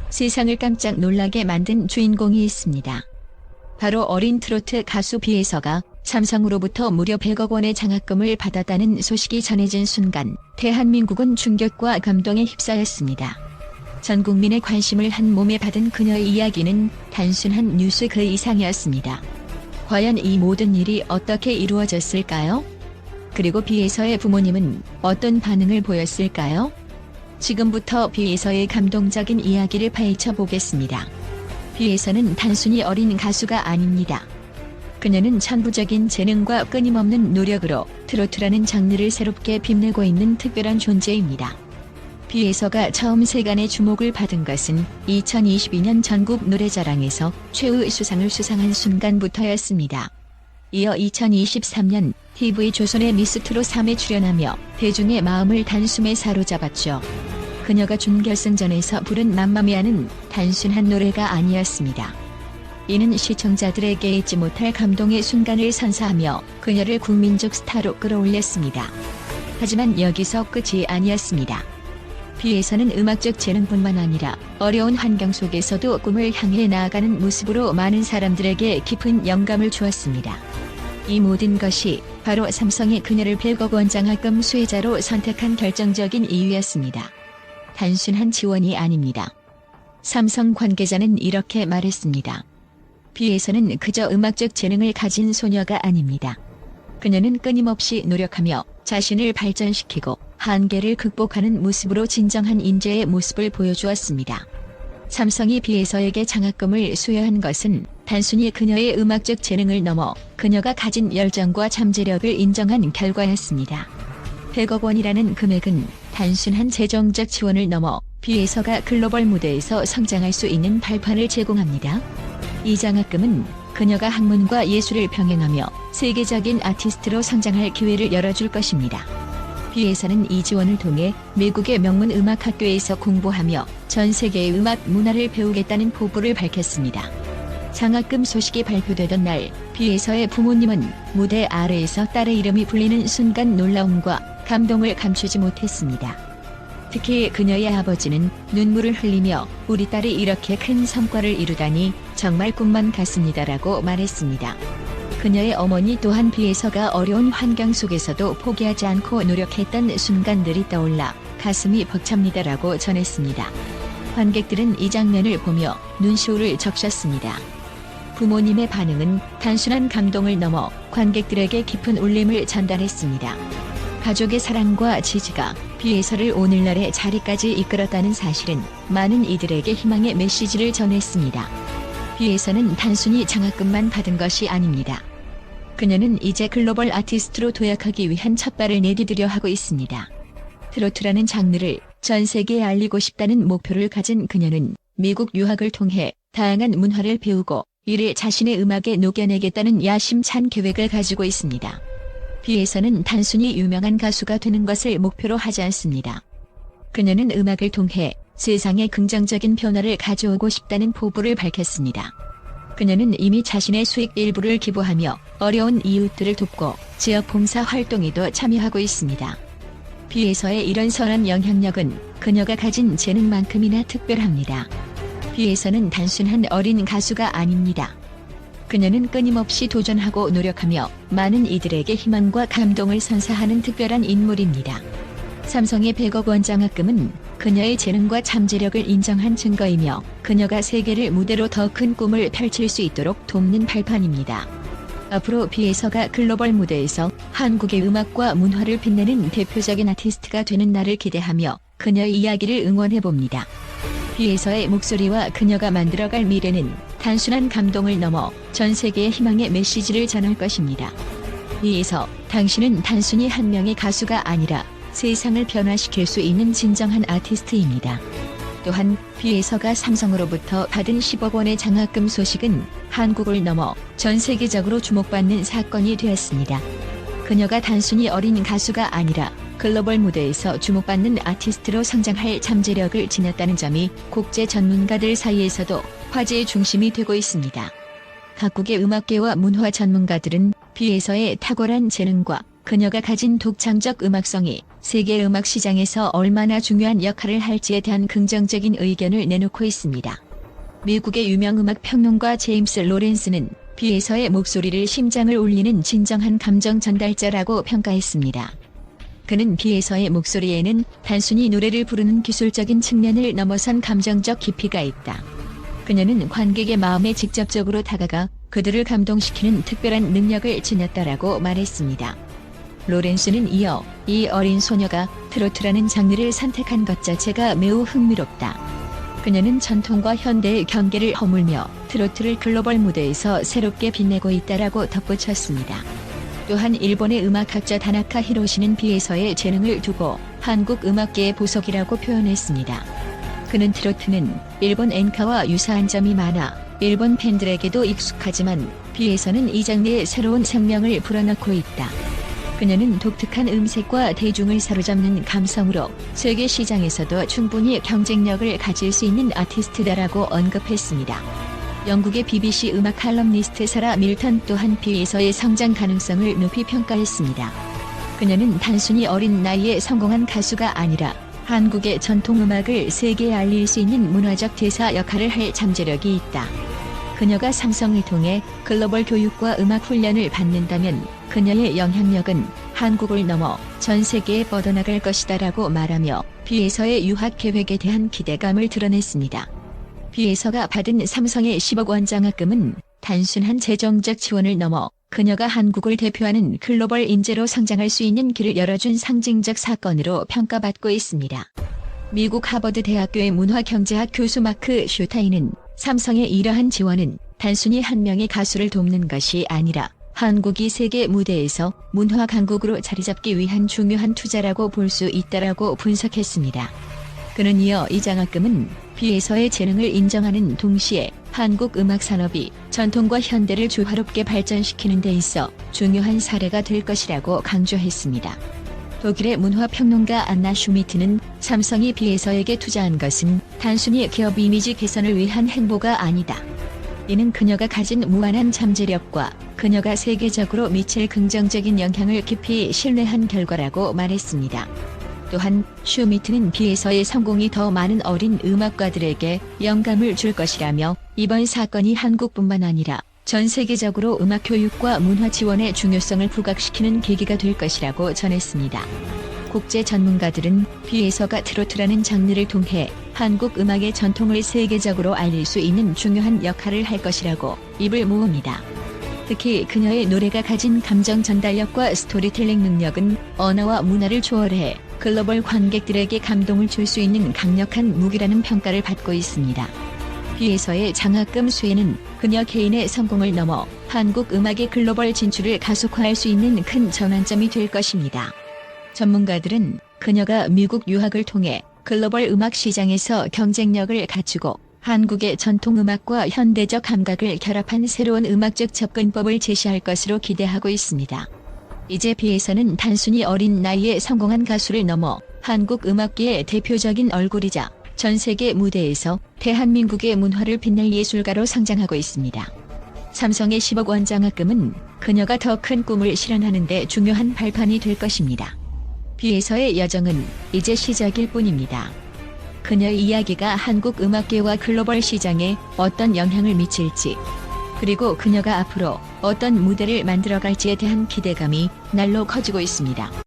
세상을 깜짝 놀라게 만든 주인공이 있습니다. 바로 어린 트로트 가수 비에서가 삼성으로부터 무려 100억 원의 장학금을 받았다는 소식이 전해진 순간 대한민국은 충격과 감동에 휩싸였습니다. 전 국민의 관심을 한 몸에 받은 그녀의 이야기는 단순한 뉴스 그 이상이었습니다. 과연 이 모든 일이 어떻게 이루어졌을까요? 그리고 비에서의 부모님은 어떤 반응을 보였을까요? 지금부터 비에서의 감동적인 이야기를 파헤쳐 보겠습니다. 비에서는 단순히 어린 가수가 아닙니다. 그녀는 천부적인 재능과 끊임없는 노력으로 트로트라는 장르를 새롭게 빛내고 있는 특별한 존재입니다. 비에서가 처음 세간의 주목을 받은 것은 2022년 전국 노래자랑에서 최우 수상을 수상한 순간부터였습니다. 이어 2023년 TV조선의 미스트롯 3에 출연하며 대중의 마음을 단숨에 사로잡았죠. 그녀가 준결승전에서 부른 맘마미아는 단순한 노래가 아니었습니다. 이는 시청자들에게 잊지 못할 감동의 순간을 선사하며 그녀를 국민적 스타로 끌어올렸습니다. 하지만 여기서 끝이 아니었습니다. 비에서는 음악적 재능뿐만 아니라 어려운 환경 속에서도 꿈을 향해 나아가는 모습으로 많은 사람들에게 깊은 영감을 주었습니다. 이 모든 것이 바로 삼성이 그녀를 100억 원 장학금 수혜자로 선택한 결정적인 이유였습니다. 단순한 지원이 아닙니다. 삼성 관계자는 이렇게 말했습니다. 비에서는 그저 음악적 재능을 가진 소녀가 아닙니다. 그녀는 끊임없이 노력하며 자신을 발전시키고 한계를 극복하는 모습으로 진정한 인재의 모습을 보여주었습니다. 삼성이 비에서에게 장학금을 수여한 것은 단순히 그녀의 음악적 재능을 넘어 그녀가 가진 열정과 잠재력을 인정한 결과였습니다. 100억 원이라는 금액은 단순한 재정적 지원을 넘어 비에서가 글로벌 무대에서 성장할 수 있는 발판을 제공합니다. 이 장학금은 그녀가 학문과 예술을 병행하며 세계적인 아티스트로 성장할 기회를 열어줄 것입니다. 비에서는 이 지원을 통해 미국의 명문 음악학교에서 공부하며 전 세계의 음악 문화를 배우겠다는 포부를 밝혔습니다. 장학금 소식이 발표되던 날 비에서의 부모님은 무대 아래에서 딸의 이름이 불리는 순간 놀라움과 감동을 감추지 못했습니다. 특히 그녀의 아버지는 눈물을 흘리며 우리 딸이 이렇게 큰 성과를 이루다니 정말 꿈만 같습니다라고 말했습니다. 그녀의 어머니 또한 비에서가 어려운 환경 속에서도 포기하지 않고 노력했던 순간들이 떠올라 가슴이 벅찹니다라고 전했습니다. 관객들은 이 장면을 보며 눈시울을 적셨습니다. 부모님의 반응은 단순한 감동을 넘어 관객들에게 깊은 울림을 전달했습니다. 가족의 사랑과 지지가 비에서를 오늘날의 자리까지 이끌었다는 사실은 많은 이들에게 희망의 메시지를 전했습니다. 비에서는 단순히 장학금만 받은 것이 아닙니다. 그녀는 이제 글로벌 아티스트로 도약하기 위한 첫발을 내디디려 하고 있습니다. 트로트라는 장르를 전 세계에 알리고 싶다는 목표를 가진 그녀는 미국 유학을 통해 다양한 문화를 배우고 이를 자신의 음악에 녹여내겠다는 야심찬 계획을 가지고 있습니다. 비에서는 단순히 유명한 가수가 되는 것을 목표로 하지 않습니다. 그녀는 음악을 통해 세상에 긍정적인 변화를 가져오고 싶다는 포부를 밝혔습니다. 그녀는 이미 자신의 수익 일부를 기부하며 어려운 이웃들을 돕고 지역 봉사 활동에도 참여하고 있습니다. 비에서의 이런 선한 영향력은 그녀가 가진 재능만큼이나 특별합니다. 비에서는 단순한 어린 가수가 아닙니다. 그녀는 끊임없이 도전하고 노력하며 많은 이들에게 희망과 감동을 선사하는 특별한 인물입니다. 삼성의 100억 원 장학금은 그녀의 재능과 잠재력을 인정한 증거이며 그녀가 세계를 무대로 더 큰 꿈을 펼칠 수 있도록 돕는 발판입니다. 앞으로 비에서가 글로벌 무대에서 한국의 음악과 문화를 빛내는 대표적인 아티스트가 되는 날을 기대하며 그녀의 이야기를 응원해봅니다. 비에서의 목소리와 그녀가 만들어갈 미래는 단순한 감동을 넘어 전 세계의 희망의 메시지를 전할 것입니다. 비에서, 당신은 단순히 한 명의 가수가 아니라 세상을 변화시킬 수 있는 진정한 아티스트입니다. 또한 비에서가 삼성으로부터 받은 10억 원의 장학금 소식은 한국을 넘어 전 세계적으로 주목받는 사건이 되었습니다. 그녀가 단순히 어린 가수가 아니라 글로벌 무대에서 주목받는 아티스트로 성장할 잠재력을 지녔다는 점이 국제 전문가들 사이에서도 화제의 중심이 되고 있습니다. 각국의 음악계와 문화 전문가들은 비에서의 탁월한 재능과 그녀가 가진 독창적 음악성이 세계 음악 시장에서 얼마나 중요한 역할을 할지에 대한 긍정적인 의견을 내놓고 있습니다. 미국의 유명 음악 평론가 제임스 로렌스는 비에서의 목소리를 심장을 울리는 진정한 감정 전달자라고 평가했습니다. 그는 비에서의 목소리에는 단순히 노래를 부르는 기술적인 측면을 넘어선 감정적 깊이가 있다. 그녀는 관객의 마음에 직접적으로 다가가 그들을 감동시키는 특별한 능력을 지녔다라고 말했습니다. 로렌스는 이어 이 어린 소녀가 트로트라는 장르를 선택한 것 자체가 매우 흥미롭다. 그녀는 전통과 현대의 경계를 허물며 트로트를 글로벌 무대에서 새롭게 빛내고 있다라고 덧붙였습니다. 또한 일본의 음악학자 다나카 히로시는 비에서의 재능을 두고 한국 음악계의 보석이라고 표현했습니다. 그는 트로트는 일본 엔카와 유사한 점이 많아 일본 팬들에게도 익숙하지만 비에서는 이 장르에 새로운 생명을 불어넣고 있다. 그녀는 독특한 음색과 대중을 사로잡는 감성으로 세계 시장에서도 충분히 경쟁력을 가질 수 있는 아티스트다라고 언급했습니다. 영국의 BBC 음악 칼럼니스트 사라 밀턴 또한 비에서의 성장 가능성을 높이 평가했습니다. 그녀는 단순히 어린 나이에 성공한 가수가 아니라 한국의 전통음악을 세계에 알릴 수 있는 문화적 대사 역할을 할 잠재력이 있다. 그녀가 삼성을 통해 글로벌 교육과 음악 훈련을 받는다면 그녀의 영향력은 한국을 넘어 전 세계에 뻗어나갈 것이다라고 말하며 비에서의 유학 계획에 대한 기대감을 드러냈습니다. 비에서가 받은 삼성의 10억 원 장학금은 단순한 재정적 지원을 넘어 그녀가 한국을 대표하는 글로벌 인재로 성장할 수 있는 길을 열어준 상징적 사건으로 평가받고 있습니다. 미국 하버드 대학교의 문화경제학 교수 마크 슈타인은 삼성의 이러한 지원은 단순히 한 명의 가수를 돕는 것이 아니라 한국이 세계 무대에서 문화 강국으로 자리잡기 위한 중요한 투자라고 볼 수 있다라고 분석했습니다. 그는 이어 이 장학금은 비에서의 재능을 인정하는 동시에 한국 음악 산업이 전통과 현대를 조화롭게 발전시키는 데 있어 중요한 사례가 될 것이라고 강조했습니다. 독일의 문화평론가 안나 슈미트는 삼성이 비에서에게 투자한 것은 단순히 기업 이미지 개선을 위한 행보가 아니다. 이는 그녀가 가진 무한한 잠재력과 그녀가 세계적으로 미칠 긍정적인 영향을 깊이 신뢰한 결과라고 말했습니다. 또한 슈미트는 비에서의 성공이 더 많은 어린 음악가들에게 영감을 줄 것이라며 이번 사건이 한국뿐만 아니라 전 세계적으로 음악 교육과 문화 지원의 중요성을 부각시키는 계기가 될 것이라고 전했습니다. 국제 전문가들은 비에서가 트로트라는 장르를 통해 한국 음악의 전통을 세계적으로 알릴 수 있는 중요한 역할을 할 것이라고 입을 모읍니다. 특히 그녀의 노래가 가진 감정 전달력과 스토리텔링 능력은 언어와 문화를 초월해 글로벌 관객들에게 감동을 줄 수 있는 강력한 무기라는 평가를 받고 있습니다. 비에서의 장학금 수혜는 그녀 개인의 성공을 넘어 한국 음악의 글로벌 진출을 가속화할 수 있는 큰 전환점이 될 것입니다. 전문가들은 그녀가 미국 유학을 통해 글로벌 음악 시장에서 경쟁력을 갖추고 한국의 전통음악과 현대적 감각을 결합한 새로운 음악적 접근법을 제시할 것으로 기대하고 있습니다. 이제 비에서는 단순히 어린 나이에 성공한 가수를 넘어 한국 음악계의 대표적인 얼굴이자 전 세계 무대에서 대한민국의 문화를 빛낼 예술가로 성장하고 있습니다. 삼성의 10억 원 장학금은 그녀가 더 큰 꿈을 실현하는 데 중요한 발판이 될 것입니다. 비에서의 여정은 이제 시작일 뿐입니다. 그녀의 이야기가 한국 음악계와 글로벌 시장에 어떤 영향을 미칠지, 그리고 그녀가 앞으로 어떤 무대를 만들어갈지에 대한 기대감이 날로 커지고 있습니다.